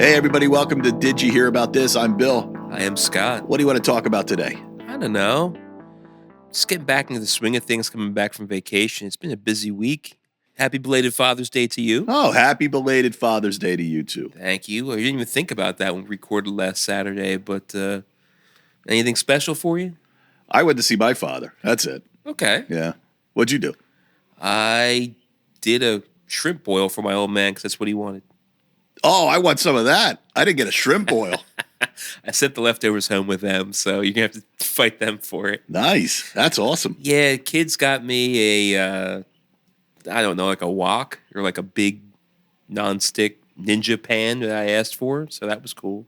Hey, everybody, welcome to Did You Hear About This? I'm Bill. I am Scott. What do you want to talk about today? I don't know. Just getting back into the swing of things, coming back from vacation. It's been a busy week. Happy belated Father's Day to you. Oh, happy belated Father's Day to you, too. Thank you. Well, you didn't even think about that when we recorded last Saturday, but anything special for you? I went to see my father. That's it. Okay. Yeah. What'd you do? I did a shrimp boil for my old man because that's what he wanted. Oh, I want some of that. I didn't get a shrimp boil. I sent the leftovers home with them, so you're going to have to fight them for it. Nice. That's awesome. Yeah, kids got me I don't know, like a wok or like a big nonstick ninja pan that I asked for, so that was cool.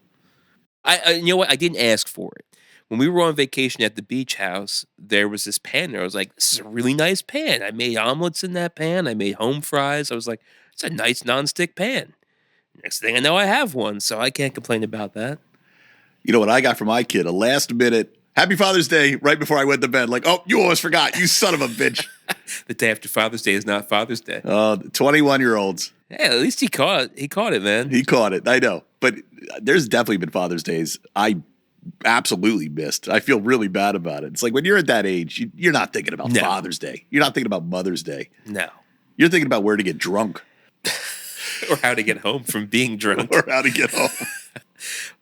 You know what? I didn't ask for it. When we were on vacation at the beach house, there was this pan there. I was like, this is a really nice pan. I made omelets in that pan. I made home fries. I was like, it's a nice nonstick pan. Next thing I know, I have one, so I can't complain about that. You know what I got for my kid? A last minute, Happy Father's Day, right before I went to bed. Like, oh, you almost forgot, you son of a bitch. The day after Father's Day is not Father's Day. 21-year-olds. Yeah, at least he caught it, man. He caught it, I know. But there's definitely been Father's Days I absolutely missed. I feel really bad about it. It's like when you're at that age, you're not thinking about Father's Day. You're not thinking about Mother's Day. No. You're thinking about where to get drunk. Or how to get home from being drunk. Or how to get home.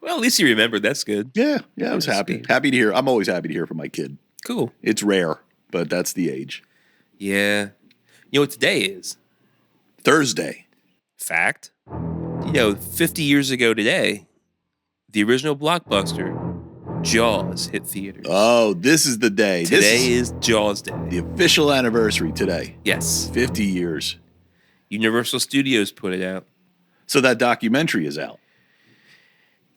Well, at least you remembered. That's good. Yeah, I was happy. Good. Happy to hear. I'm always happy to hear from my kid. Cool. It's rare, but that's the age. Yeah. You know what today is? Thursday. Fact. 50 years ago today, the original blockbuster, Jaws, hit theaters. Oh, this is the day. Today is Jaws Day. The official anniversary today. Yes. 50 years. Universal Studios put it out. So that documentary is out.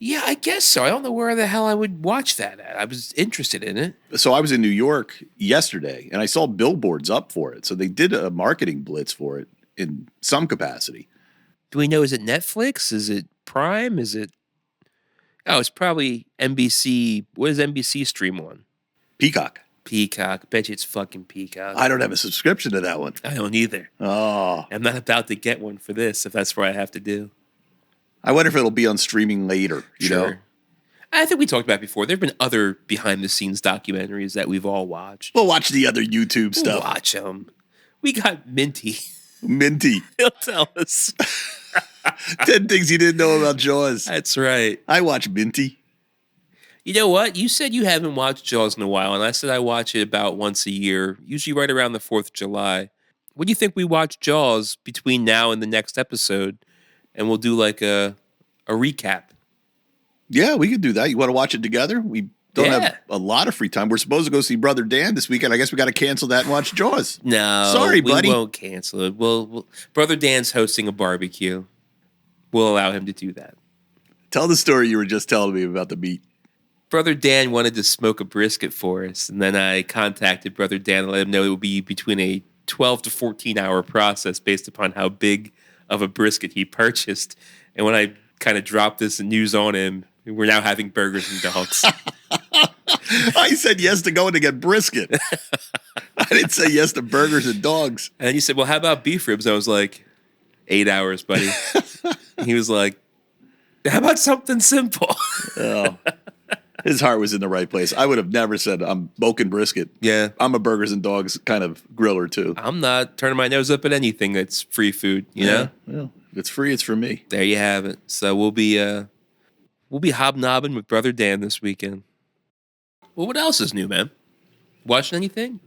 Yeah, I guess so. I don't know where the hell I would watch that at. I was interested in it. So I was in New York yesterday, and I saw billboards up for it. So they did a marketing blitz for it in some capacity. Do we know, is it Netflix? Is it Prime? Is it... Oh, it's probably NBC. What does NBC stream on? Peacock. Peacock. Bet you it's fucking Peacock. I don't have a subscription to that one. I don't either. Oh. I'm not about to get one for this if that's what I have to do. I wonder if it'll be on streaming later, you know? I think we talked about it before. There have been other behind-the-scenes documentaries that we've all watched. We'll watch the other YouTube stuff. We'll watch them. We got Minty. Minty. He'll tell us. 10 things you didn't know about Jaws. That's right. I watch Minty. You know what? You said you haven't watched Jaws in a while, and I said I watch it about once a year, usually right around the 4th of July. What do you think we watch Jaws between now and the next episode, and we'll do like a recap? Yeah, we could do that. You want to watch it together? We don't have a lot of free time. We're supposed to go see Brother Dan this weekend. I guess we got to cancel that and watch Jaws. No. Sorry, buddy. We won't cancel it. We'll Brother Dan's hosting a barbecue. We'll allow him to do that. Tell the story you were just telling me about the meat. Brother Dan wanted to smoke a brisket for us, and then I contacted Brother Dan and let him know it would be between a 12 to 14-hour process based upon how big of a brisket he purchased. And when I kind of dropped this news on him, we're now having burgers and dogs. I said yes to going to get brisket. I didn't say yes to burgers and dogs. And he said, well, how about beef ribs? I was like, 8 hours, buddy. He was like, how about something simple? Oh. His heart was in the right place. I would have never said I'm smoking brisket. Yeah. I'm a burgers and dogs kind of griller too. I'm not turning my nose up at anything that's free food, you know? Well, if it's free, it's for me. There you have it. So we'll be hobnobbing with Brother Dan this weekend. Well, what else is new, man? Watching anything?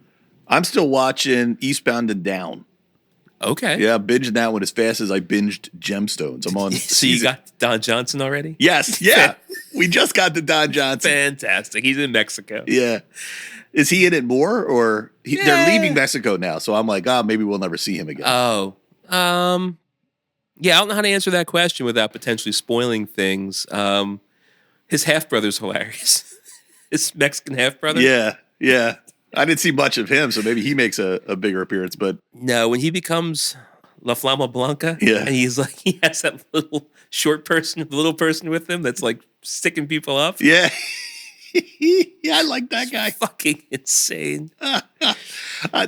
I'm still watching Eastbound and Down. Okay. Yeah, binging that one as fast as I binged Gemstones. I'm on. So you got Don Johnson already? Yes, yeah. We just got the Don Johnson. Fantastic. He's in Mexico. Yeah. Is he in it more, or they're leaving Mexico now? So I'm like, maybe we'll never see him again. Oh, yeah. I don't know how to answer that question without potentially spoiling things. His half brother's hilarious. His Mexican half brother. Yeah. I didn't see much of him, so maybe he makes a bigger appearance. But no, when he becomes La Flama Blanca, and he's like, he has that little little person with him that's like sticking people up. Yeah. Yeah, I like that guy. Fucking insane.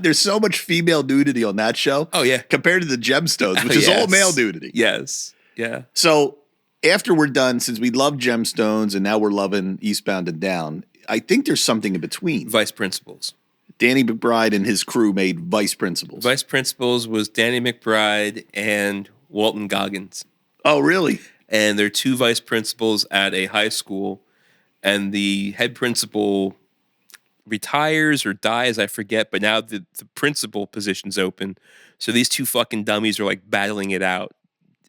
There's so much female nudity on that show. Oh, yeah. Compared to the Gemstones, which is all male nudity. Yes. Yeah. So after we're done, since we love Gemstones and now we're loving Eastbound and Down, I think there's something in between. Vice Principals. Danny McBride and his crew made Vice Principals. Vice Principals was Danny McBride and Walton Goggins. Oh, really? And they're two vice principals at a high school, and the head principal retires or dies, I forget, but now the principal position's open. So these two fucking dummies are like battling it out.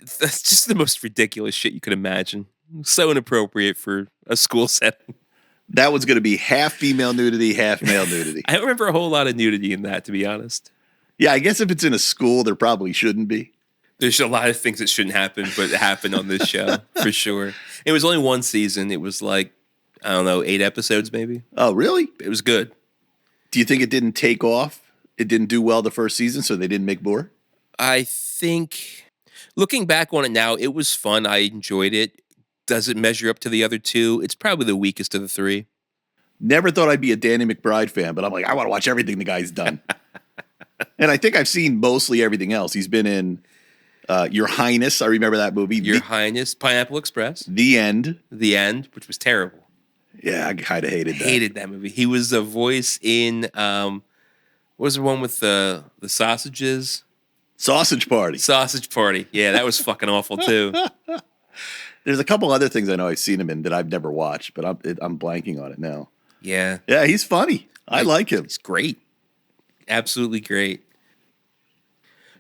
That's just the most ridiculous shit you could imagine. So inappropriate for a school setting. That was going to be half female nudity, half male nudity. I don't remember a whole lot of nudity in that, to be honest. Yeah, I guess if it's in a school, there probably shouldn't be. There's a lot of things that shouldn't happen, but it happened on this show, for sure. It was only one season. It was like, I don't know, 8 episodes maybe. Oh, really? It was good. Do you think it didn't take off? It didn't do well the first season, so they didn't make more? I think, looking back on it now, it was fun. I enjoyed it. Does it measure up to the other two? It's probably the weakest of the 3. Never thought I'd be a Danny McBride fan, but I'm like, I want to watch everything the guy's done. And I think I've seen mostly everything else. He's been in Your Highness. I remember that movie. Your Highness, Pineapple Express. The End. The End, which was terrible. Yeah, I kind of hated that. Hated that movie. He was the voice in, what was the one with the sausages? Sausage Party. Sausage Party. Yeah, that was fucking awful too. There's a couple other things I know I've seen him in that I've never watched, but I'm blanking on it now. Yeah. Yeah, he's funny. I like him. He's great. Absolutely great.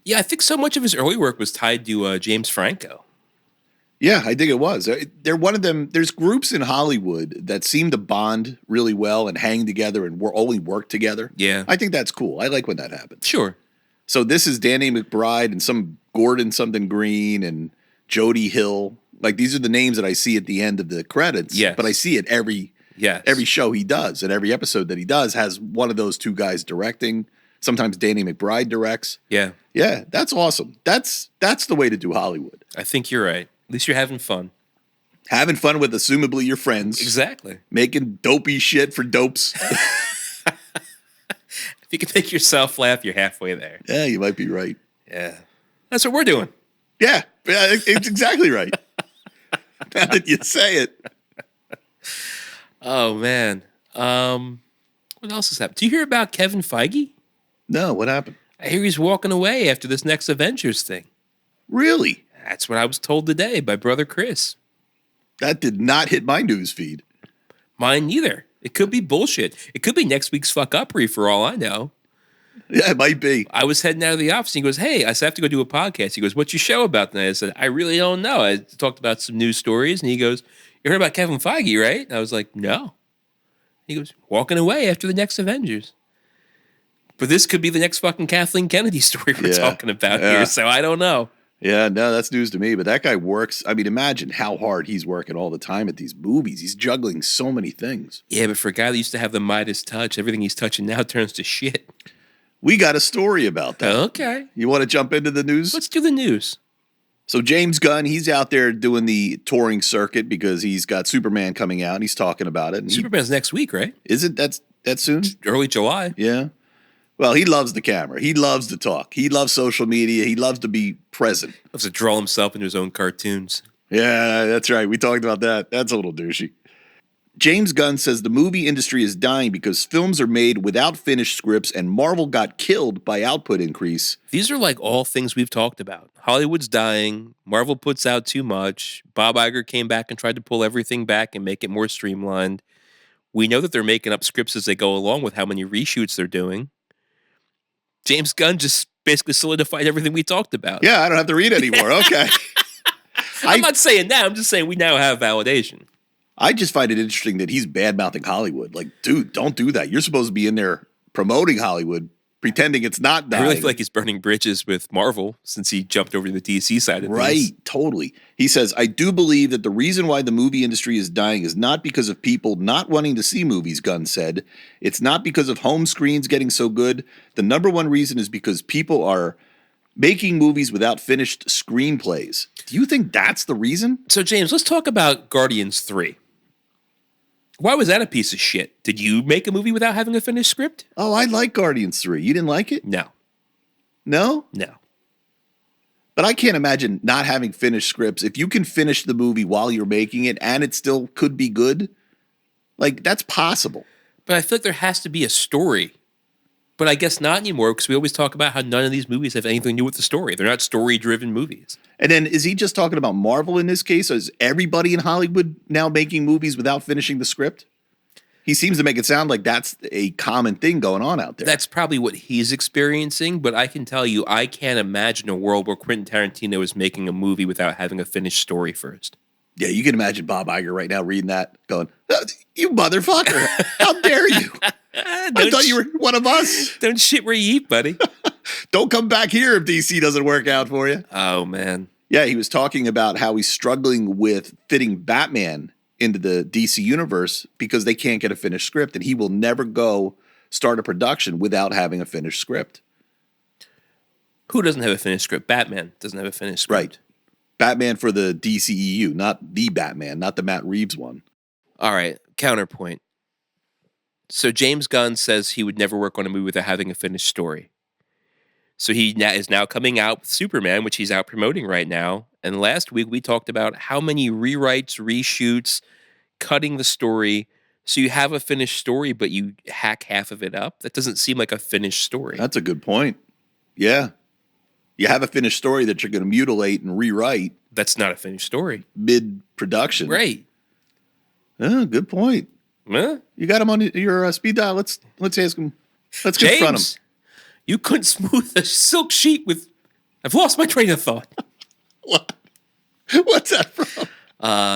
Yeah, I think so much of his early work was tied to James Franco. Yeah, I think it was. They're one of them. There's groups in Hollywood that seem to bond really well and hang together and only work together. Yeah. I think that's cool. I like when that happens. Sure. So this is Danny McBride and some Gordon something Green and Jody Hill. Like, these are the names that I see at the end of the credits. Yes. But I see it every show he does, and every episode that he does has one of those two guys directing. Sometimes Danny McBride directs. Yeah. Yeah, that's awesome. That's the way to do Hollywood. I think you're right. At least you're having fun. Having fun with assumably your friends. Exactly. Making dopey shit for dopes. If you can make yourself laugh, you're halfway there. Yeah, you might be right. Yeah. That's what we're doing. Yeah, it's exactly right. Now that you say it. Oh, man. What else has happened? Do you hear about Kevin Feige? No, what happened? I hear he's walking away after this next Avengers thing. Really? That's what I was told today by brother Chris. That did not hit my news feed. Mine neither. It could be bullshit. It could be next week's fuck-uppery for all I know. Yeah, it might be. I was heading out of the office, and he goes, hey, I said, I have to go do a podcast. He goes, what's your show about tonight? I said, I really don't know. I talked about some news stories, and he goes, you heard about Kevin Feige, right? And I was like, no. He goes, walking away after the next Avengers. But this could be the next fucking Kathleen Kennedy story we're talking about here, so I don't know. Yeah, no, that's news to me. But that guy works. I mean, imagine how hard he's working all the time at these movies. He's juggling so many things. Yeah, but for a guy that used to have the Midas touch, everything he's touching now turns to shit. We got a story about that. Okay. You want to jump into the news? Let's do the news. So James Gunn, he's out there doing the touring circuit because he's got Superman coming out. And he's talking about it. And Superman's next week, right? Is it that soon? Early July. Yeah. Well, he loves the camera. He loves to talk. He loves social media. He loves to be present. Loves to draw himself into his own cartoons. Yeah, that's right. We talked about that. That's a little douchey. James Gunn says the movie industry is dying because films are made without finished scripts and Marvel got killed by output increase. These are like all things we've talked about. Hollywood's dying. Marvel puts out too much. Bob Iger came back and tried to pull everything back and make it more streamlined. We know that they're making up scripts as they go along with how many reshoots they're doing. James Gunn just basically solidified everything we talked about. Yeah, I don't have to read anymore. Okay. I'm not saying that. I'm just saying we now have validation. I just find it interesting that he's bad-mouthing Hollywood. Like, dude, don't do that. You're supposed to be in there promoting Hollywood, pretending it's not dying. I really feel like he's burning bridges with Marvel since he jumped over to the DC side of things. Right, totally. He says, I do believe that the reason why the movie industry is dying is not because of people not wanting to see movies, Gunn said. It's not because of home screens getting so good. The number one reason is because people are making movies without finished screenplays. Do you think that's the reason? So, James, let's talk about Guardians 3. Why was that a piece of shit? Did you make a movie without having a finished script? Oh, I like Guardians 3. You didn't like it? No. No? No. But I can't imagine not having finished scripts. If you can finish the movie while you're making it and it still could be good, like that's possible. But I feel like there has to be a story. But I guess not anymore because we always talk about how none of these movies have anything to do with the story. They're not story-driven movies. And then is he just talking about Marvel in this case? Or is everybody in Hollywood now making movies without finishing the script? He seems to make it sound like that's a common thing going on out there. That's probably what he's experiencing, but I can tell you, I can't imagine a world where Quentin Tarantino is making a movie without having a finished story first. Yeah, you can imagine Bob Iger right now reading that, going, "You motherfucker! How dare you? I thought you were one of us. Don't shit where you eat, buddy. Don't come back here if DC doesn't work out for you." Oh, man. Yeah, he was talking about how he's struggling with fitting Batman into the DC universe because they can't get a finished script, and he will never go start a production without having a finished script. Who doesn't have a finished script? Batman doesn't have a finished script. Right. Batman for the DCEU, not the Batman, not the Matt Reeves one. All right, counterpoint. So James Gunn says he would never work on a movie without having a finished story. So he is now coming out with Superman, which he's out promoting right now. And last week we talked about how many rewrites, reshoots, cutting the story. So you have a finished story, but you hack half of it up. That doesn't seem like a finished story. That's a good point. Yeah. You have a finished story that you're going to mutilate and rewrite. That's not a finished story. Mid-production. Right. Oh, good point. Huh? You got him on your speed dial. Let's ask him. Let's James, confront him. You couldn't smooth a silk sheet with... I've lost my train of thought. What? What's that from?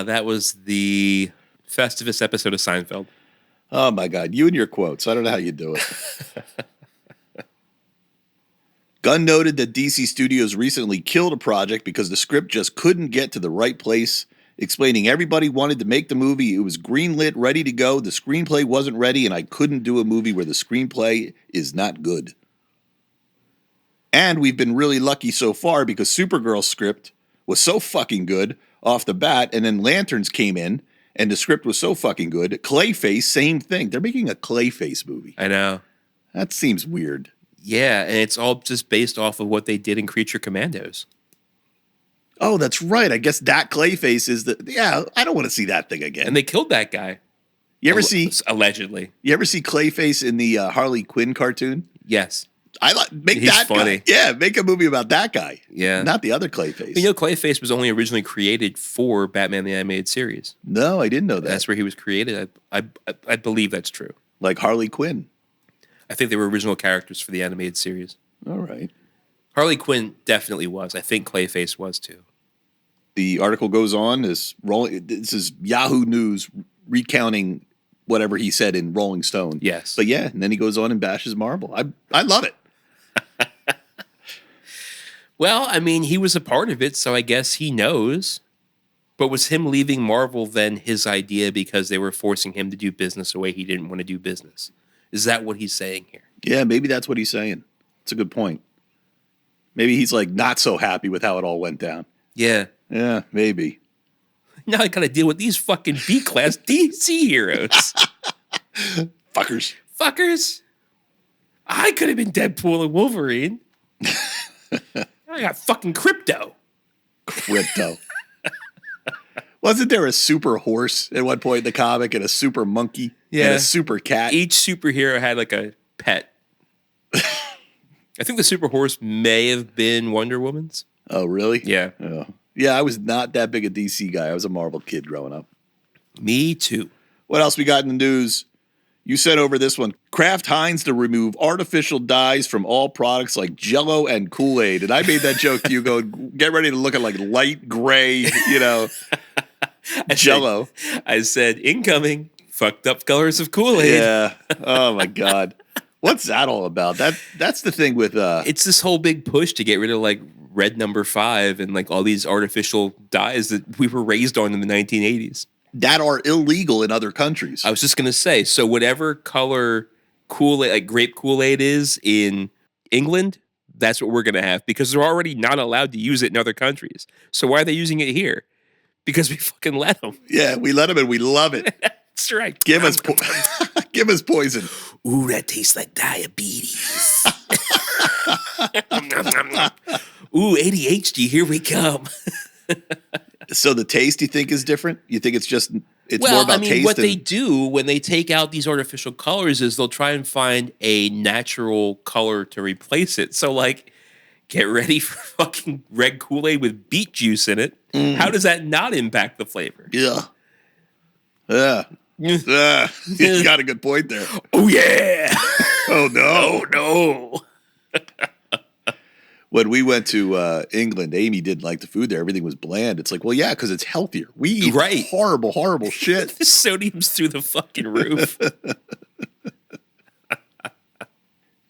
That was the Festivus episode of Seinfeld. Oh, my God. You and your quotes. I don't know how you do it. Gunn noted that DC Studios recently killed a project because the script just couldn't get to the right place, explaining everybody wanted to make the movie. It was greenlit, ready to go. The screenplay wasn't ready, and I couldn't do a movie where the screenplay is not good. And we've been really lucky so far because Supergirl's script was so fucking good off the bat, and then Lanterns came in, and the script was so fucking good. Clayface, same thing. They're making a Clayface movie. I know. That seems weird. Yeah, and it's all just based off of what they did in Creature Commandos. Oh, that's right. I guess that Clayface is the... Yeah, I don't want to see that thing again. And they killed that guy. You ever see... Allegedly. You ever see Clayface in the Harley Quinn cartoon? Yes. Make He's that funny. guy. Yeah, make a movie about that guy. Yeah. Not the other Clayface. You know, Clayface was only originally created for Batman the Animated Series. No, I didn't know that. That's where he was created. I believe that's true. Like Harley Quinn. I think they were original characters for the animated series. All right. Harley Quinn definitely was. I think Clayface was too. The article goes on, this is Yahoo News recounting whatever he said in Rolling Stone. Yes. But yeah, and then he goes on and bashes Marvel. I love it. Well, I mean, he was a part of it, so I guess he knows. But was him leaving Marvel then his idea because they were forcing him to do business the way he didn't want to do business? Is that what he's saying here? Yeah, maybe that's what he's saying. It's a good point. Maybe he's like not so happy with how it all went down. Yeah. Yeah, maybe. Now I gotta deal with these fucking B-class DC heroes. Fuckers. I could have been Deadpool and Wolverine. I got fucking Crypto. Wasn't there a super horse at one point in the comic and a super monkey and a super cat? Each superhero had like a pet. I think the super horse may have been Wonder Woman's. Oh, really? Yeah. Oh. Yeah, I was not that big a DC guy. I was a Marvel kid growing up. Me too. What else we got in the news? You sent over this one. Kraft Heinz to remove artificial dyes from all products like Jell-O and Kool-Aid. And I made that joke to you going, get ready to look at like light gray, Jell-O. I said, incoming, fucked up colors of Kool-Aid. Yeah. Oh, my God. What's that all about? That's the thing with... It's this whole big push to get rid of like red number 5 and like all these artificial dyes that we were raised on in the 1980s. That are illegal in other countries. I was just going to say, so whatever color Kool-Aid, like grape Kool-Aid is in England, that's what we're going to have because they're already not allowed to use it in other countries. So why are they using it here? Because we fucking let them. Yeah, we let them and we love it. That's right. Give us poison. Ooh, that tastes like diabetes. Ooh, ADHD, here we come. So the taste you think is different? You think it's more Well, about I mean, taste? what they do when they take out these artificial colors is they'll try and find a natural color to replace it. So, like, get ready for fucking red Kool-Aid with beet juice in it. How does that not impact the flavor? Yeah. Yeah. Yeah. You got a good point there. Oh, yeah. Oh, no. Oh, no. When we went to England, Amy didn't like the food there. Everything was bland. It's like, well, yeah, because it's healthier. We eat horrible, horrible shit. The sodium's through the fucking roof.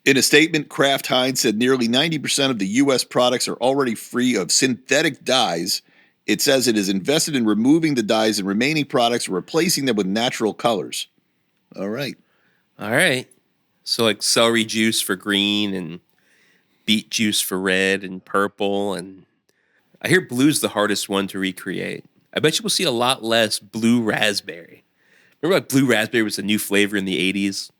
In a statement, Kraft Heinz said nearly 90% of the U.S. products are already free of synthetic dyes. It says it is invested in removing the dyes and remaining products, replacing them with natural colors. All right. All right. So, like, celery juice for green and beet juice for red and purple. And I hear blue's the hardest one to recreate. I bet you we'll see a lot less blue raspberry. Remember, like, blue raspberry was a new flavor in the 80s?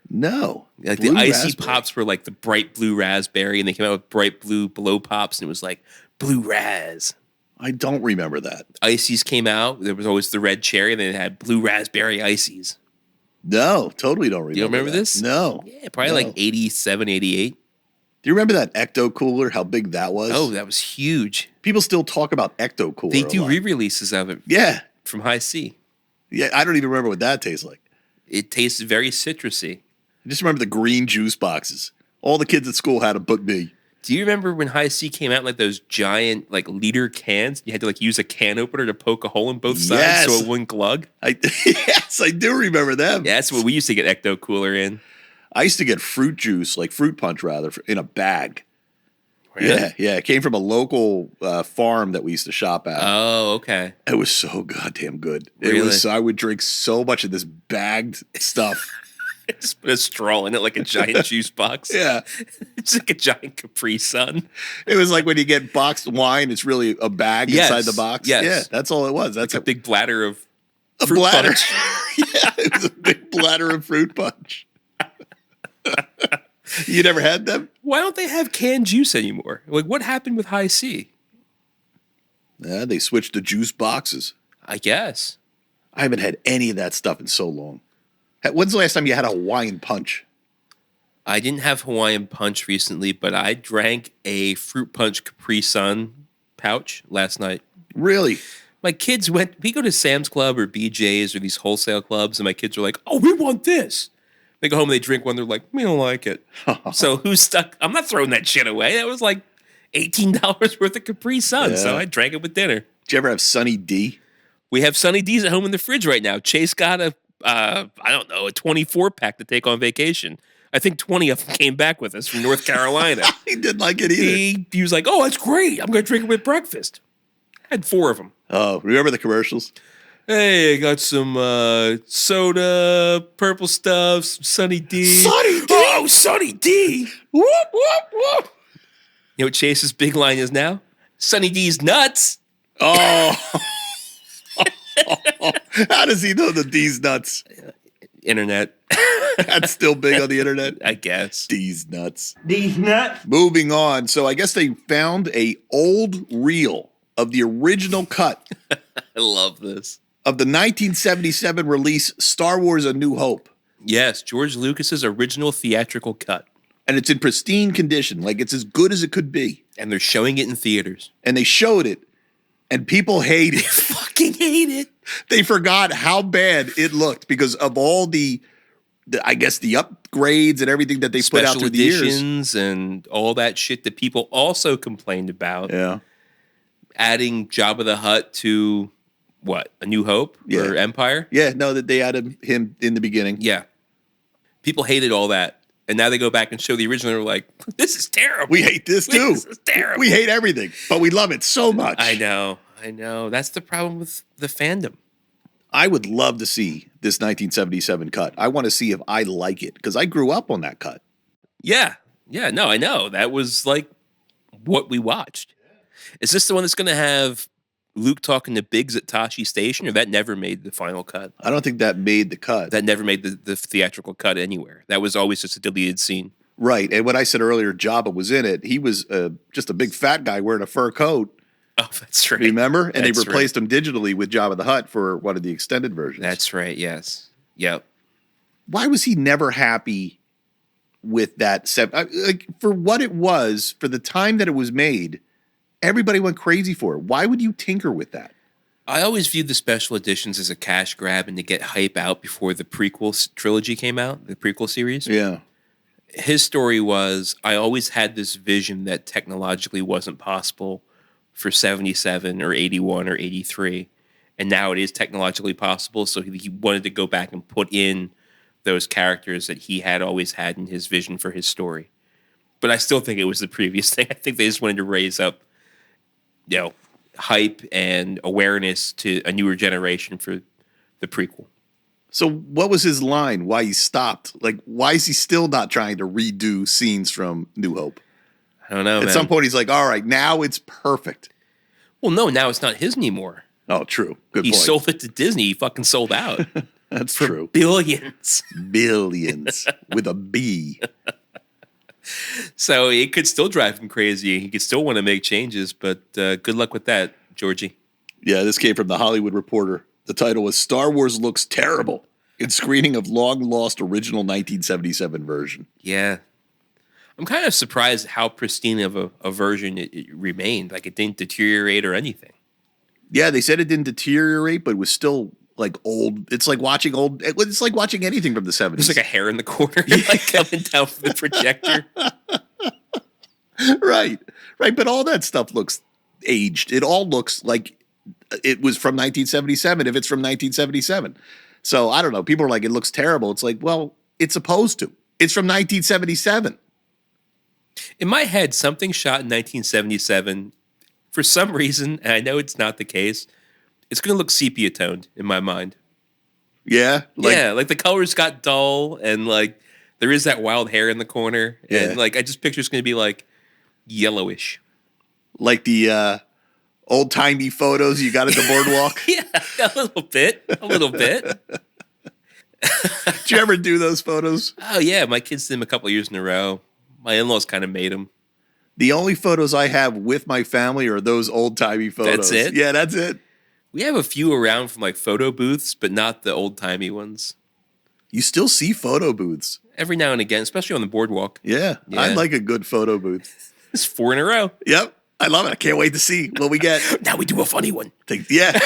No. Like Blue the icy raspberry. pops were like the bright blue raspberry, and they came out with bright blue blow pops, and it was like blue raz. I don't remember that. Ices came out. There was always the red cherry, and then it had blue raspberry ices. No, totally don't remember. You don't remember that. this? No. Yeah, probably like 87, 88. Do you remember that Ecto Cooler? How big that was? Oh, that was huge. People still talk about Ecto Cooler. They a do lot. re-releases of it. Yeah. From High C. Yeah, I don't even remember what that tastes like. It tastes very citrusy. I just remember the green juice boxes. All the kids at school had them but me. Do you remember when High C came out in like those giant like liter cans? You had to like use a can opener to poke a hole in both sides so it wouldn't glug. Yes, I do remember them. Yeah, that's what we used to get Ecto Cooler in. I used to get fruit juice, like fruit punch rather, in a bag. Really? Yeah. It came from a local farm that we used to shop at. Oh, okay. It was so goddamn good. Really? I would drink so much of this bagged stuff. Just put a straw in it like a giant juice box. Yeah. It's like a giant Capri Sun. It was like when you get boxed wine, it's really a bag inside the box. Yes. Yeah, that's all it was. That's like a big bladder of a fruit bladder. punch. Yeah, it was a big bladder of fruit punch. You never had them? Why don't they have canned juice anymore? Like, what happened with High C? Yeah, they switched to juice boxes. I guess. I haven't had any of that stuff in so long. When's the last time you had a Hawaiian punch? I didn't have Hawaiian Punch recently, but I drank a Fruit Punch Capri Sun pouch last night. Really? My kids we go to Sam's Club or BJ's or these wholesale clubs, and my kids are like, oh, we want this. They go home and they drink one, they're like, we don't like it. So who's stuck? I'm not throwing that shit away. That was like $18 worth of Capri Sun, so I drank it with dinner. Did you ever have Sunny D? We have Sunny D's at home in the fridge right now. Chase got a 24-pack to take on vacation. I think 20 of them came back with us from North Carolina. He didn't like it either. He was like, oh, that's great. I'm going to drink it with breakfast. I had 4 of them. Oh, remember the commercials? Hey, I got some soda, purple stuff, some Sunny D. Sunny D? Oh, Sunny D. Whoop, whoop, whoop. You know what Chase's big line is now? Sunny D's nuts. Oh. How does he know the D's nuts? Internet. That's still big on the internet? I guess. D's nuts. These nuts. Moving on. So I guess they found a old reel of the original cut I love this. of the 1977 release Star Wars A New Hope. Yes, George Lucas's original theatrical cut. And it's in pristine condition. Like it's as good as it could be. And they're showing it in theaters. And they showed it. And people hate it. Fucking hate it. They forgot how bad it looked because of all the I guess the upgrades and everything that they put out Special through the years. editions and all that shit that people also complained about. Yeah. Adding Jabba the Hutt to what? A New Hope or Empire? Yeah, no, that they added him in the beginning. Yeah. People hated all that. And now they go back and show the original and they're like, this is terrible. We hate this too. This is terrible. We hate everything, but we love it so much. I know. That's the problem with the fandom. I would love to see this 1977 cut. I want to see if I like it because I grew up on that cut. Yeah. Yeah, no, I know. That was like what we watched. Is this the one that's going to have Luke talking to Biggs at Tashi Station, or that never made the final cut? I don't think that made the cut. That never made the theatrical cut anywhere. That was always just a deleted scene. Right. And when I said earlier Jabba was in it, he was just a big fat guy wearing a fur coat. Oh, that's right. Remember? And That's they replaced him digitally with Jabba the Hutt for one of the extended versions. That's right. Yes. Yep. Why was he never happy with that? Like, for what it was, for the time that it was made, everybody went crazy for it. Why would you tinker with that? I always viewed the special editions as a cash grab and to get hype out before the prequel trilogy came out, the prequel series. Yeah. His story was, I always had this vision that technologically wasn't possible for 77 or 81 or 83. And now it is technologically possible. So he wanted to go back and put in those characters that he had always had in his vision for his story. But I still think it was the previous thing. I think they just wanted to raise up, hype and awareness to a newer generation for the prequel. So what was his line? Why he stopped? Like, why is he still not trying to redo scenes from New Hope? I don't know, At some point, he's like, all right, now it's perfect. Well, no, now it's not his anymore. Oh, true. Good He point. sold it to Disney. He fucking sold out. That's for true. Billions. Billions with a B. So it could still drive him crazy. He could still want to make changes, but good luck with that, Georgie. Yeah, this came from The Hollywood Reporter. The title was Star Wars Looks Terrible in Screening of Long-Lost Original 1977 Version. Yeah. I'm kind of surprised how pristine of a version it remained. Like, it didn't deteriorate or anything. Yeah, they said it didn't deteriorate, but it was still like old. It's like watching it's like watching anything from the 70s. There's like a hair in the corner like coming down from the projector. Right. But all that stuff looks aged. It all looks like it was from 1977 if it's from 1977. So I don't know. People are like, it looks terrible. It's like, well, it's supposed to. It's from 1977. In my head, something shot in 1977, for some reason, and I know it's not the case, it's going to look sepia toned in my mind. Yeah? Like the colors got dull, and like there is that wild hair in the corner. Yeah. And like I just picture it's going to be like yellowish. Like the old-timey photos you got at the boardwalk? Yeah, a little bit. Did you ever do those photos? Oh, yeah. My kids did them a couple of years in a row. My in-laws kind of made them. The only photos I have with my family are those old-timey photos. That's it? Yeah, that's it. We have a few around from like photo booths, but not the old-timey ones. You still see photo booths. Every now and again, especially on the boardwalk. Yeah. I like a good photo booth. It's 4 in a row. Yep. I love it. I can't wait to see what we get. Now we do a funny one. Yeah.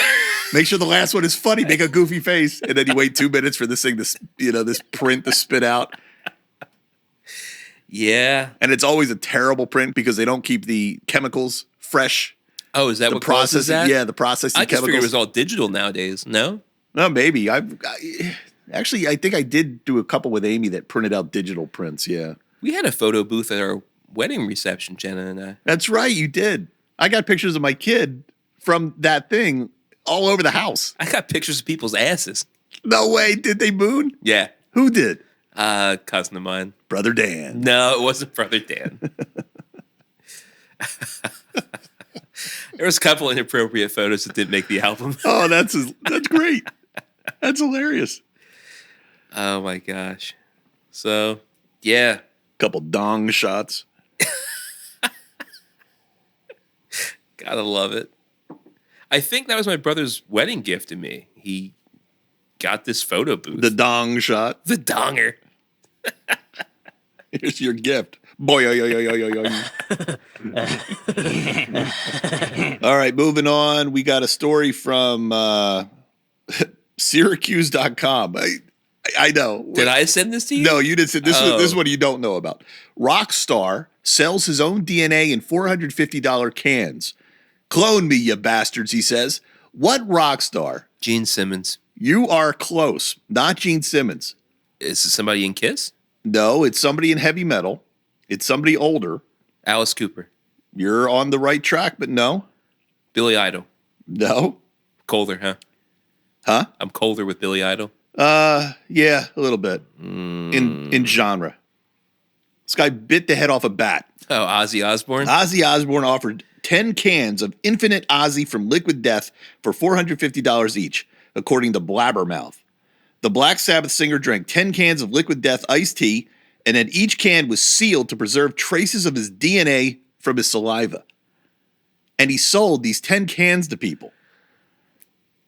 Make sure the last one is funny. Make a goofy face. And then you wait 2 minutes for this thing to, this print to spit out. Yeah. And it's always a terrible print because they don't keep the chemicals fresh. Oh, is that what causes that? Yeah, the processing I just chemicals. figured it was all digital nowadays. No? No, maybe. Actually, I think I did do a couple with Amy that printed out digital prints, yeah. We had a photo booth at our wedding reception, Jenna and I. That's right, you did. I got pictures of my kid from that thing all over the house. I got pictures of people's asses. No way. Did they moon? Yeah. Who did? Cousin of mine. Brother Dan. No, it wasn't Brother Dan. There was a couple inappropriate photos that didn't make the album. Oh, that's great. That's hilarious. Oh my gosh. So, yeah. Couple dong shots. Gotta love it. I think that was my brother's wedding gift to me. He got this photo booth. The dong shot. The donger. Here's your gift. Boy, yo, yo, yo, yo, yo, yo. All right, moving on. We got a story from Syracuse.com. I know. Did I send this to you? No, you didn't send this. This is what you don't know about. Rock star sells his own DNA in $450 cans. Clone me, you bastards, he says. What rock star? Gene Simmons. You are close. Not Gene Simmons. Is it somebody in Kiss? No, it's somebody in heavy metal. It's somebody older. Alice Cooper. You're on the right track, but no. Billy Idol. No. Colder, huh? Huh? I'm colder with Billy Idol. Yeah, a little bit. In genre. This guy bit the head off a bat. Oh, Ozzy Osbourne? Ozzy Osbourne offered 10 cans of Infinite Ozzy from Liquid Death for $450 each, according to Blabbermouth. The Black Sabbath singer drank 10 cans of Liquid Death iced tea and then each can was sealed to preserve traces of his DNA from his saliva. And he sold these 10 cans to people.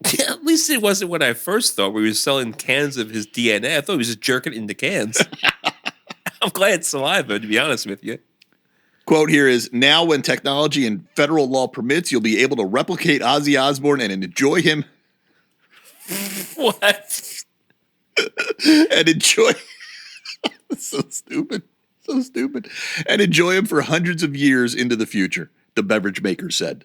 At least it wasn't what I first thought, where he was selling cans of his DNA. I thought he was just jerking it into cans. I'm glad it's saliva, to be honest with you. Quote here is, now when technology and federal law permits, you'll be able to replicate Ozzy Osbourne and enjoy him. What? And enjoy... So stupid. So stupid. And enjoy him for hundreds of years into the future, the beverage maker said.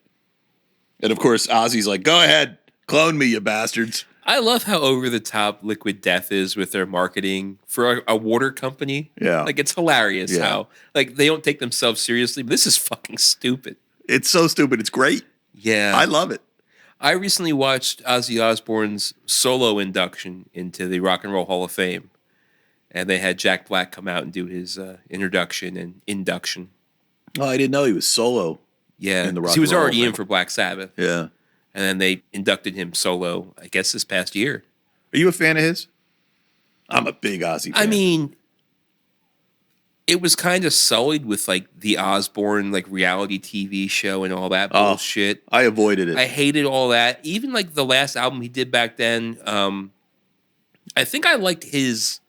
And of course, Ozzy's like, go ahead, clone me, you bastards. I love how over-the-top Liquid Death is with their marketing for a water company. Yeah. Like, it's hilarious how, like, they don't take themselves seriously, but this is fucking stupid. It's so stupid. It's great. Yeah. I love it. I recently watched Ozzy Osbourne's solo induction into the Rock and Roll Hall of Fame. And they had Jack Black come out and do his introduction and induction. Oh, I didn't know he was solo. Yeah. In the Rock He was and Roll already Hall of in for Black Sabbath. Yeah. And then they inducted him solo, I guess, this past year. Are you a fan of his? I'm a big Ozzy fan. I mean, it was kind of sullied with, like, the Osbourne, like, reality TV show and all that bullshit. I avoided it. I hated all that. Even, like, the last album he did back then, I think I liked his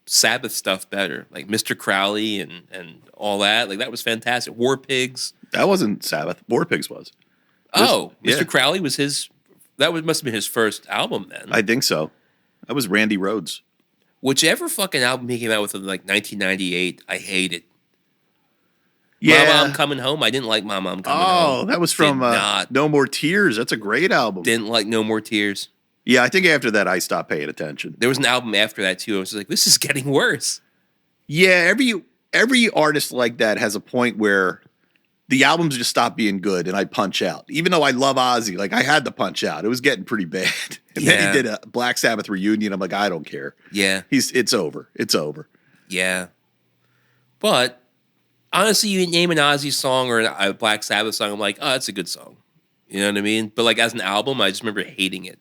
Sabbath stuff better. Like, Mr. Crowley and all that. Like, that was fantastic. War Pigs. That wasn't Sabbath. War Pigs was. Oh, yeah. Mr. Crowley was his... That must have been his first album then. I think so. That was Randy Rhoads. Whichever fucking album he came out with in like 1998, I hated. Yeah. Mama, I'm Coming Home. I didn't like Mama, I'm Coming Home. Oh, that was from No More Tears. That's a great album. Didn't like No More Tears. Yeah, I think after that I stopped paying attention. There was an album after that too. I was just like, this is getting worse. Yeah, every artist like that has a point where the albums just stop being good and I punch out. Even though I love Ozzy, like I had to punch out. It was getting pretty bad. And then he did a Black Sabbath reunion. I'm like, I don't care. Yeah. It's over. It's over. Yeah. But honestly, you name an Ozzy song or a Black Sabbath song, I'm like, oh, that's a good song. You know what I mean? But like as an album, I just remember hating it.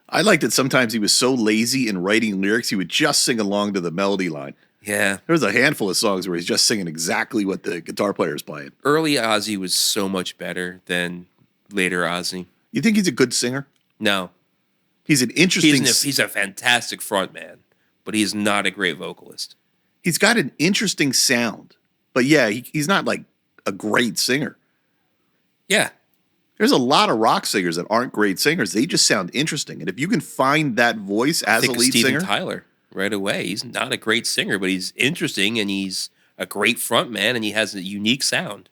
I liked that sometimes he was so lazy in writing lyrics, he would just sing along to the melody line. Yeah. There was a handful of songs where he's just singing exactly what the guitar player is playing. Early Ozzy was so much better than later Ozzy. You think he's a good singer? No. He's an interesting... He's a fantastic frontman, but he's not a great vocalist. He's got an interesting sound. But yeah, he's not like a great singer. Yeah. There's a lot of rock singers that aren't great singers. They just sound interesting. And if you can find that voice as a lead Steven singer... Tyler right away. He's not a great singer, but he's interesting and he's a great front man and he has a unique sound.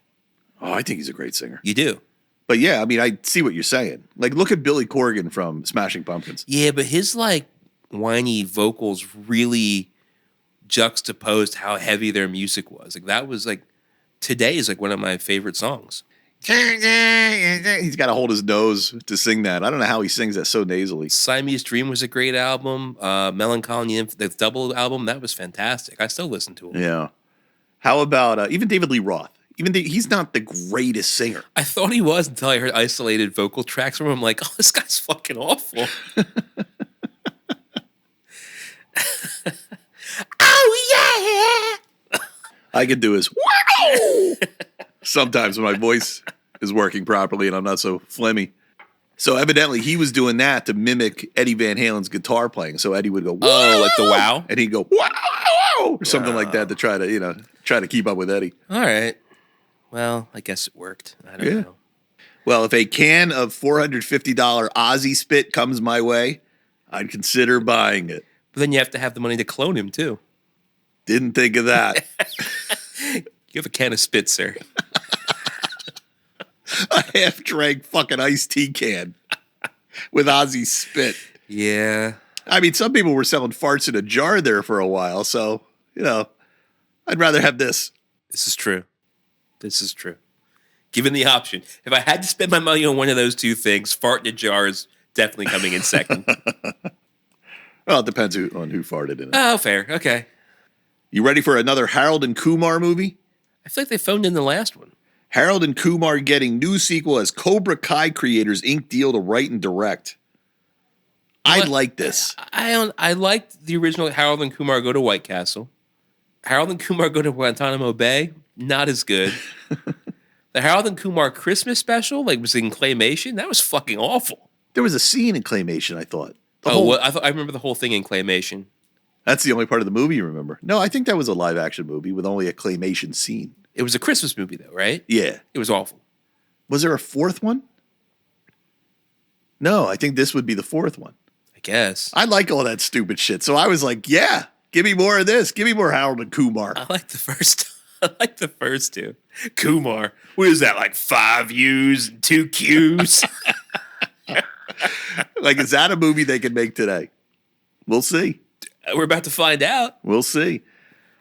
Oh, I think he's a great singer. You do. But yeah, I mean, I see what you're saying. Like, look at Billy Corgan from Smashing Pumpkins. Yeah, but his like whiny vocals really juxtaposed how heavy their music was. Like that was like Today is like one of my favorite songs. He's got to hold his nose to sing that. I don't know how he sings that so nasally. Siamese Dream was a great album. Melancholy, the double album, that was fantastic. I still listen to it. Yeah. How about even David Lee Roth? He's not the greatest singer. I thought he was until I heard isolated vocal tracks from him. I'm like, oh, this guy's fucking awful. Oh, yeah. I could do his wow sometimes when my voice is working properly and I'm not so phlegmy. So evidently he was doing that to mimic Eddie Van Halen's guitar playing. So Eddie would go, wow, oh, like the wow? And he'd go, wow, or something like that to try to keep up with Eddie. All right. Well, I guess it worked. I don't know. Well, if a can of $450 Ozzy spit comes my way, I'd consider buying it. But then you have to have the money to clone him, too. Didn't think of that. You have a can of spit, sir. A half-drank fucking iced tea can with Ozzy spit. Yeah. I mean, some people were selling farts in a jar there for a while, so, I'd rather have this. This is true. This is true. Given the option, if I had to spend my money on one of those two things, fart in a jar is definitely coming in second. Well, it depends on who farted in it. Oh, fair. Okay. You ready for another Harold and Kumar movie? I feel like they phoned in the last one. Harold and Kumar getting new sequel as Cobra Kai creators ink deal to write and direct. I like this. I liked the original Harold and Kumar Go to White Castle. Harold and Kumar Go to Guantanamo Bay, not as good. The Harold and Kumar Christmas special, like was in claymation, that was fucking awful. There was a scene in claymation, I thought. I remember the whole thing in claymation. That's the only part of the movie you remember. No, I think that was a live action movie with only a claymation scene. It was a Christmas movie though, right? Yeah. It was awful. Was there a fourth one? No, I think this would be the fourth one. I guess. I like all that stupid shit. So I was like, yeah, give me more of this. Give me more Harold and Kumar. I like the first. I like the first two. Kumar. What is that, like 5 U's and 2 Q's? Like, is that a movie they can make today? We'll see. We're about to find out. We'll see.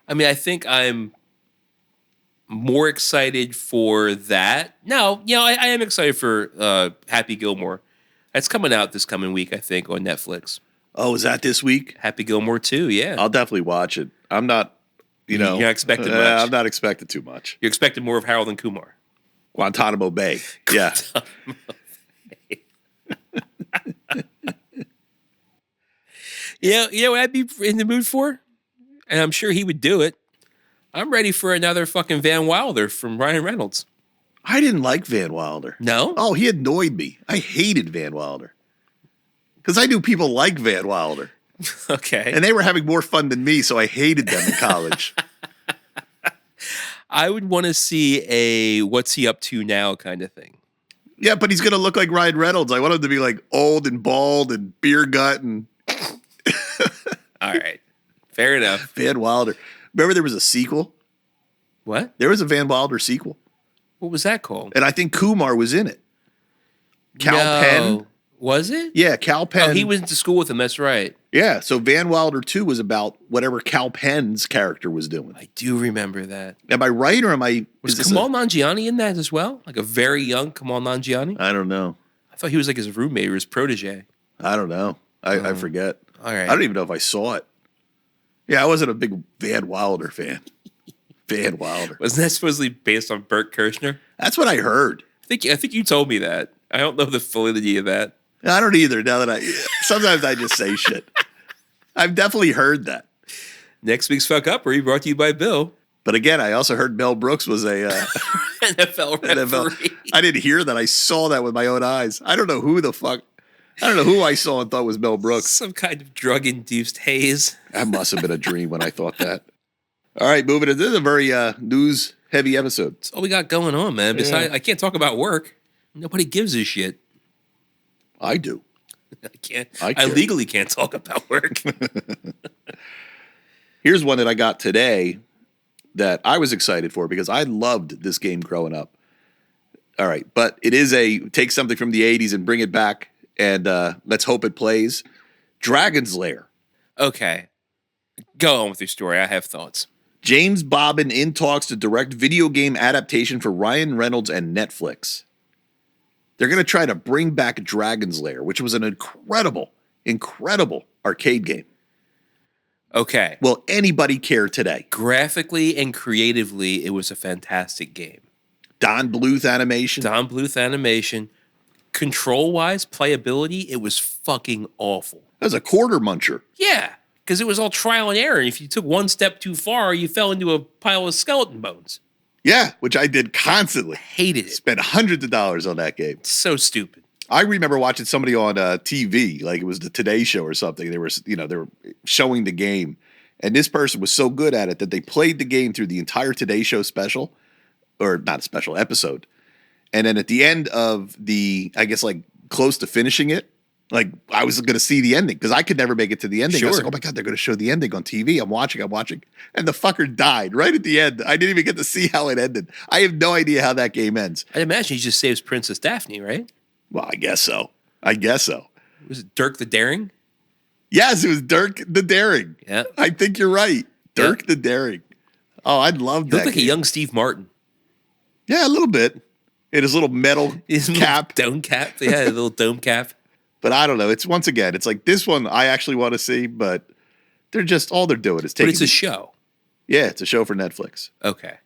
I mean, I think I'm more excited for that. No, I am excited for Happy Gilmore. That's coming out this coming week, I think, on Netflix. Oh, is that this week? Happy Gilmore 2, yeah. I'll definitely watch it. I'm not, You're not expecting much. I'm not expecting too much. You're expecting more of Harold and Kumar. Guantanamo Bay. Yeah. You know what I'd be in the mood for? And I'm sure he would do it. I'm ready for another fucking Van Wilder from Ryan Reynolds. I didn't like Van Wilder. No? Oh, he annoyed me. I hated Van Wilder. Because I knew people like Van Wilder. Okay. And they were having more fun than me, so I hated them in college. I would want to see a what's he up to now kind of thing. Yeah, but he's going to look like Ryan Reynolds. I want him to be like old and bald and beer gut and... All right. Fair enough. Van Wilder. Remember there was a sequel? What? There was a Van Wilder sequel. What was that called? And I think Kumar was in it. Cal Penn. Was it? Yeah, Cal Penn. Oh, he went to school with him. That's right. Yeah, so Van Wilder 2 was about whatever Cal Penn's character was doing. I do remember that. Am I right or am I... Was Kamal Nanjiani in that as well? Like a very young Kamal Nanjiani? I don't know. I thought he was like his roommate or his protege. I don't know. I forget. All right. I don't even know if I saw it. Yeah, I wasn't a big Van Wilder fan. Van Wilder. Wasn't that supposedly based on Bert Kirshner? That's what I heard. I think you told me that. I don't know the validity of that. I don't either. Now that sometimes I just say shit. I've definitely heard that. Next week's Fuck Up Re brought to you by Bill. But again, I also heard Mel Brooks was a NFL referee. I didn't hear that. I saw that with my own eyes. I don't know who the fuck. I don't know who I saw and thought was Mel Brooks. Some kind of drug-induced haze. That must have been a dream when I thought that. All right, moving on. This is a very news-heavy episode. That's all we got going on, man. Besides, Yeah. I can't talk about work. Nobody gives a shit. I do. I can't. I I legally can't talk about work. Here's one that I got today that I was excited for because I loved this game growing up. All right, but it is take something from the 80s and bring it back, and let's hope it plays. Dragon's Lair. Okay. Go on with your story. I have thoughts. James Bobbin in talks to direct video game adaptation for Ryan Reynolds and Netflix. They're going to try to bring back Dragon's Lair, which was an incredible, incredible arcade game. Okay. Will anybody care today? Graphically and creatively, it was a fantastic game. Don Bluth animation. Don Bluth animation. Control-wise, playability, it was fucking awful. That was a quarter muncher. Yeah, because it was all trial and error. And if you took one step too far, you fell into a pile of skeleton bones. Yeah, which I did constantly. Hated it. Spent hundreds of dollars on that game. So stupid. I remember watching somebody on TV, like it was the Today Show or something. They were showing the game, and this person was so good at it that they played the game through the entire Today Show special, or not a special episode. And then at the end of I guess like close to finishing it, like I was going to see the ending because I could never make it to the ending. I was Sure. like, oh my God, they're going to show the ending on TV. I'm watching. And the fucker died right at the end. I didn't even get to see how it ended. I have no idea how that game ends. I'd imagine he just saves Princess Daphne, right? Well, I guess so. Was it Dirk the Daring? Yes, it was Dirk the Daring. Yeah. I think you're right. Dirk the Daring. Oh, I love He that. looked like a game. young Steve Martin. Yeah, a little bit. In his little metal His little cap. dome cap. Yeah, a little dome cap. But I don't know. It's once again, it's like this one I actually want to see, but they're just all they're doing is taking. But it's a show. Yeah, it's a show for Netflix. Okay.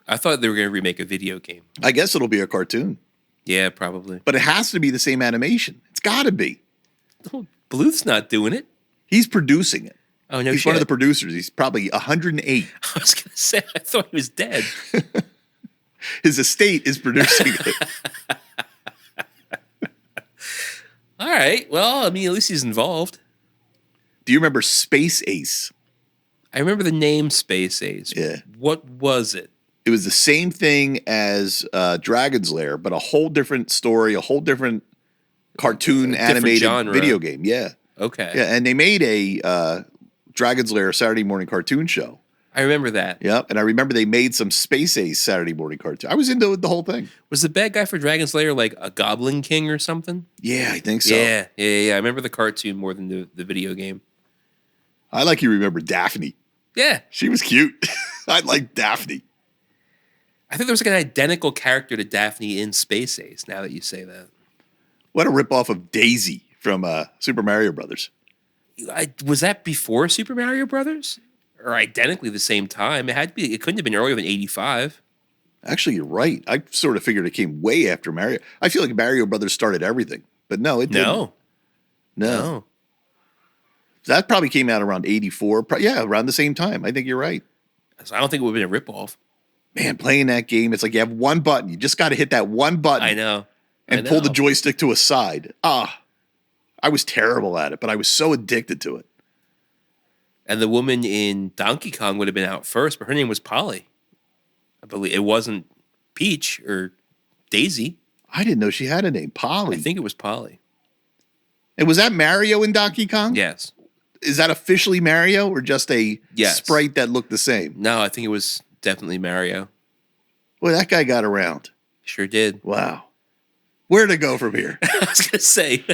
I thought they were going to remake a video game. I guess it'll be a cartoon, Yeah, probably. but it has to be the same animation. It's got to be. Don't Bluth's not doing it. He's producing it. Oh, no He's shit. one of the producers. He's probably 108. I was going to say, I thought he was dead. His estate is producing it. All right. Well, I mean, at least he's involved. Do you remember Space Ace? I remember the name Space Ace. Yeah. What was it? It was the same thing as Dragon's Lair, but a whole different story, a whole different cartoon animated genre. video game. Yeah. Okay. Yeah, and they made a Dragon's Lair Saturday morning cartoon show. I remember that. Yep, and I remember they made some Space Ace Saturday morning cartoon. I was into the whole thing. Was the bad guy for Dragon's Lair like a Goblin King or something? Yeah, I think so. Yeah. I remember the cartoon more than the video game. I like you remember Daphne. Yeah. She was cute. I like Daphne. I think there was like an identical character to Daphne in Space Ace, now that you say that. What a ripoff of Daisy from Super Mario Brothers. Was that before Super Mario Brothers? Or identically the same time? It had to be. It couldn't have been earlier than 85. Actually, you're right. I sort of figured it came way after Mario. I feel like Mario Brothers started everything. But no, it didn't. No. That probably came out around 84. Yeah, around the same time. I think you're right. So I don't think it would have been a ripoff. Man, playing that game, it's like you have one button. You just got to hit that one button. I know. And pull the joystick to a side. I was terrible at it, but I was so addicted to it. And the woman in Donkey Kong would have been out first, but her name was Polly. I believe it wasn't Peach or Daisy. I didn't know she had a name. Polly. I think it was Polly. And was that Mario in Donkey Kong? Yes. Is that officially Mario or just a sprite that looked the same? No, I think it was definitely Mario. Well, that guy got around. Sure did. Wow. Where to go from here? I was going to say,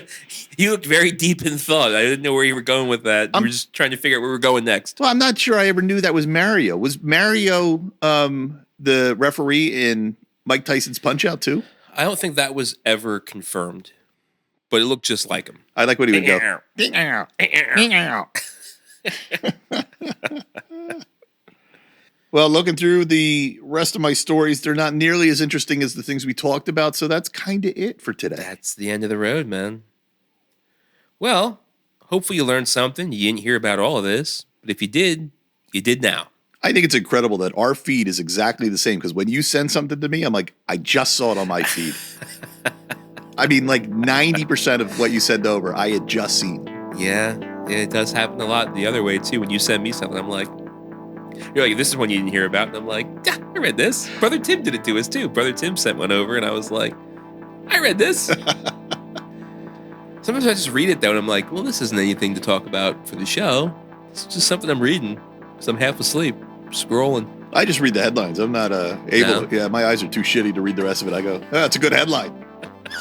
you looked very deep in thought. I didn't know where you were going with that. You were just trying to figure out where we were going next. Well, I'm not sure I ever knew that was Mario. Was Mario the referee in Mike Tyson's Punch-Out too? I don't think that was ever confirmed, but it looked just like him. I like when he would go. Well, looking through the rest of my stories, they're not nearly as interesting as the things we talked about, so that's kind of it for today. That's the end of the road, man. Well, hopefully you learned something. You didn't hear about all of this, but if you did now. I think it's incredible that our feed is exactly the same, because when you send something to me, I'm like, I just saw it on my feed. I mean, like 90% of what you send over, I had just seen. Yeah, it does happen a lot the other way, too. When you send me something, I'm like, you're like, this is one you didn't hear about. And I'm like, yeah, I read this. Brother Tim did it to us, too. Brother Tim sent one over, and I was like, I read this. Sometimes I just read it, though, and I'm like, well, this isn't anything to talk about for the show. It's just something I'm reading because I'm half asleep, scrolling. I just read the headlines. I'm not able to. Yeah, my eyes are too shitty to read the rest of it. I go, that's a good headline.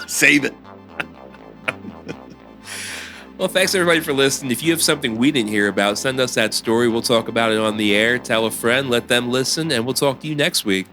Save it. Well, thanks everybody for listening. If you have something we didn't hear about, send us that story. We'll talk about it on the air. Tell a friend, let them listen, and we'll talk to you next week.